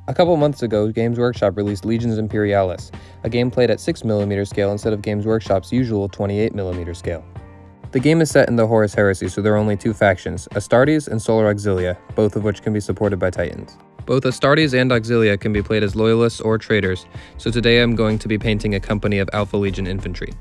A couple months ago, Games Workshop released Legions Imperialis, a game played at 6mm scale instead of Games Workshop's usual 28mm scale. The game is set in the Horus Heresy, so there are only two factions, Astartes and Solar Auxilia, both of which can be supported by Titans. Both Astartes and Auxilia can be played as loyalists or traitors, so today I'm going to be painting a company of Alpha Legion infantry.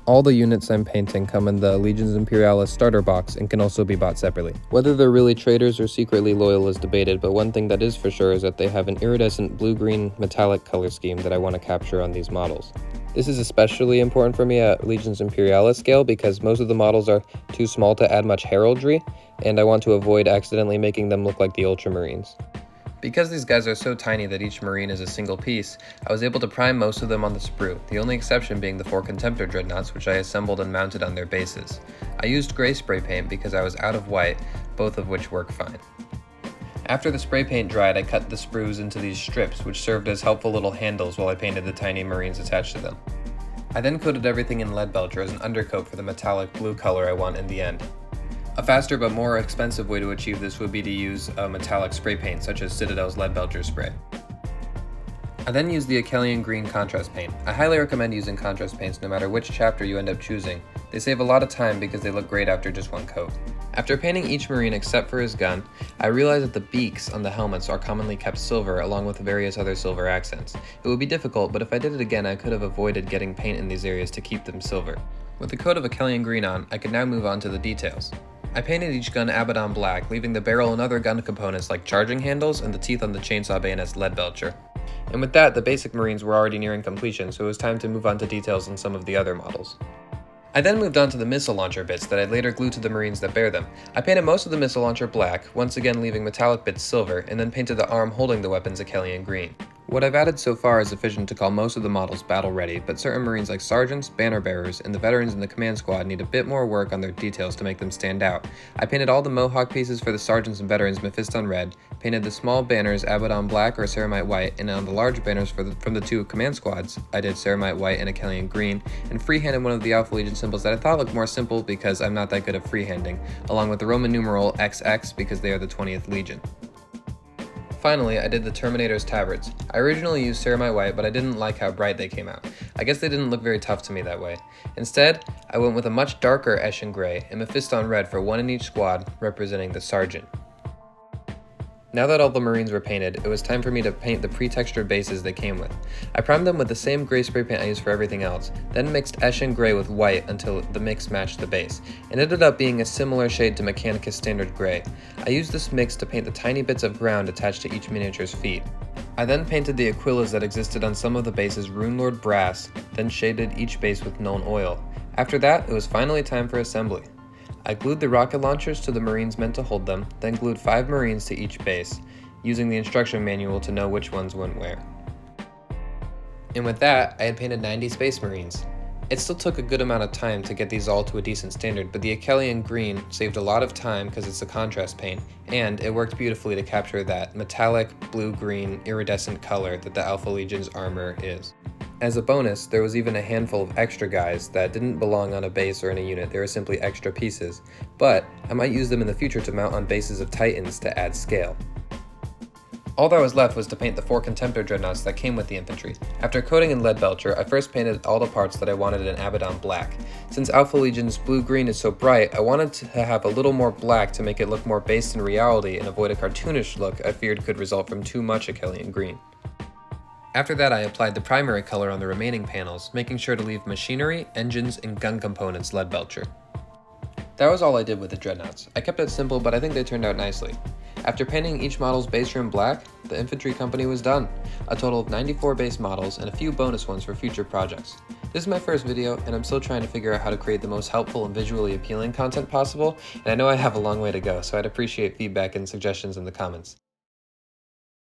All the units I'm painting come in the Legions Imperialis starter box and can also be bought separately. Whether they're really traitors or secretly loyal is debated, but one thing that is for sure is that they have an iridescent blue-green metallic color scheme that I want to capture on these models. This is especially important for me at Legions Imperialis scale because most of the models are too small to add much heraldry, and I want to avoid accidentally making them look like the Ultramarines. Because these guys are so tiny that each Marine is a single piece, I was able to prime most of them on the sprue, the only exception being the 4 Contemptor Dreadnoughts, which I assembled and mounted on their bases. I used gray spray paint because I was out of white, both of which work fine. After the spray paint dried, I cut the sprues into these strips, which served as helpful little handles while I painted the tiny Marines attached to them. I then coated everything in Leadbelcher as an undercoat for the metallic blue color I want in the end. A faster but more expensive way to achieve this would be to use a metallic spray paint, such as Citadel's Leadbelcher spray. I then used the Akhellian Green contrast paint. I highly recommend using contrast paints no matter which chapter you end up choosing. They save a lot of time because they look great after just one coat. After painting each Marine except for his gun, I realized that the beaks on the helmets are commonly kept silver along with various other silver accents. It would be difficult, but if I did it again I could have avoided getting paint in these areas to keep them silver. With the coat of Akhellian Green on, I could now move on to the details. I painted each gun Abaddon Black, leaving the barrel and other gun components like charging handles and the teeth on the chainsaw bayonets Leadbelcher. And with that, the basic Marines were already nearing completion, so it was time to move on to details on some of the other models. I then moved on to the missile launcher bits that I later glued to the Marines that bear them. I painted most of the missile launcher black, once again leaving metallic bits silver, and then painted the arm holding the weapons Akhellian Green. What I've added so far is sufficient to call most of the models battle ready, but certain Marines like sergeants, banner bearers, and the veterans in the command squad need a bit more work on their details to make them stand out. I painted all the mohawk pieces for the sergeants and veterans Mephiston Red, painted the small banners Abaddon Black or Ceramite White, and on the large banners from the 2 command squads, I did Ceramite White and Akhellian Green, and freehanded one of the Alpha Legion symbols that I thought looked more simple because I'm not that good at freehanding, along with the Roman numeral XX because they are the 20th Legion. Finally, I did the Terminator's tabards. I originally used Ceramite White, but I didn't like how bright they came out. I guess they didn't look very tough to me that way. Instead, I went with a much darker Eshin Gray and Mephiston Red for 1 in each squad, representing the sergeant. Now that all the Marines were painted, it was time for me to paint the pre-textured bases they came with. I primed them with the same gray spray paint I used for everything else, then mixed Eshin Gray with white until the mix matched the base. It ended up being a similar shade to Mechanicus Standard Gray. I used this mix to paint the tiny bits of ground attached to each miniature's feet. I then painted the Aquillas that existed on some of the bases Runelord Brass, then shaded each base with Nuln Oil. After that, it was finally time for assembly. I glued the rocket launchers to the Marines meant to hold them, then glued 5 Marines to each base, using the instruction manual to know which ones went where. And with that, I had painted 90 Space Marines. It still took a good amount of time to get these all to a decent standard, but the Akhellian Green saved a lot of time because it's a contrast paint, and it worked beautifully to capture that metallic blue-green iridescent color that the Alpha Legion's armor is. As a bonus, there was even a handful of extra guys that didn't belong on a base or in a unit, they were simply extra pieces, but I might use them in the future to mount on bases of Titans to add scale. All that was left was to paint the 4 Contemptor Dreadnoughts that came with the infantry. After coating in Leadbelcher, I first painted all the parts that I wanted in Abaddon Black. Since Alpha Legion's blue-green is so bright, I wanted to have a little more black to make it look more based in reality and avoid a cartoonish look I feared could result from too much Akhellian Green. After that, I applied the primary color on the remaining panels, making sure to leave machinery, engines, and gun components Leadbelcher. That was all I did with the Dreadnoughts. I kept it simple, but I think they turned out nicely. After painting each model's base trim black, the infantry company was done. A total of 94 base models and a few bonus ones for future projects. This is my first video, and I'm still trying to figure out how to create the most helpful and visually appealing content possible, and I know I have a long way to go, so I'd appreciate feedback and suggestions in the comments.